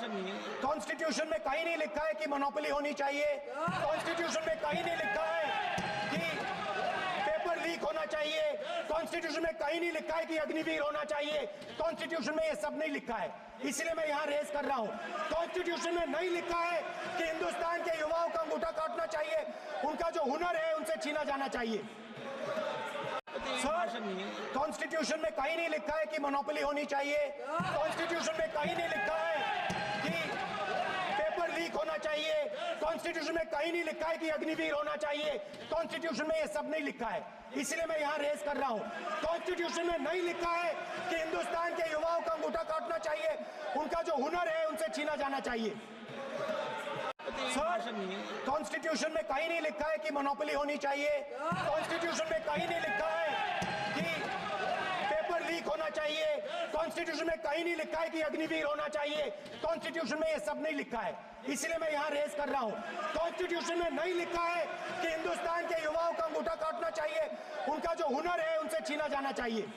Constitution में कहीं नहीं लिखा है कि मोनोपोली होनी चाहिए। कॉन्स्टिट्यूशन में कहीं नहीं लिखा है कि पेपर लीक होना चाहिए। कॉन्स्टिट्यूशन में कहीं नहीं लिखा है कि अग्निवीर होना चाहिए। कॉन्स्टिट्यूशन में ये सब नहीं लिखा है, इसलिए मैं यहाँ रेस कर रहा हूँ। कॉन्स्टिट्यूशन में नहीं लिखा है कि हिंदुस्तान के युवाओं का अंगूठा काटना चाहिए, उनका जो हुनर है उनसे छीना जाना चाहिए। सर, कॉन्स्टिट्यूशन में कहीं नहीं लिखा है कि मोनोपोली होनी चाहिए। कॉन्स्टिट्यूशन में कहीं नहीं लिखा है कि पेपर लीक होना चाहिए। कॉन्स्टिट्यूशन में कहीं नहीं लिखा है कि अग्निवीर होना चाहिए। कॉन्स्टिट्यूशन में ये सब नहीं लिखा है, इसलिए मैं यहाँ रेस कर रहा हूँ। कॉन्स्टिट्यूशन में नहीं लिखा है कि हिंदुस्तान के युवाओं का अंगूठा काटना चाहिए, उनका जो हुनर है उनसे छीना जाना चाहिए। सर, कॉन्स्टिट्यूशन में कहीं नहीं लिखा है कि मोनोपोली होनी चाहिए। कॉन्स्टिट्यूशन में कहीं नहीं लिखा है कि पेपर लीक होना चाहिए। कॉन्स्टिट्यूशन में कहीं नहीं लिखा है कि अग्निवीर होना चाहिए। कॉन्स्टिट्यूशन में ये सब नहीं लिखा है, इसलिए मैं यहाँ रेस कर रहा हूँ। कॉन्स्टिट्यूशन में नहीं लिखा है कि हिंदुस्तान के युवाओं का अंगूठा काटना चाहिए, उनका जो हुनर है उनसे छीना जाना चाहिए।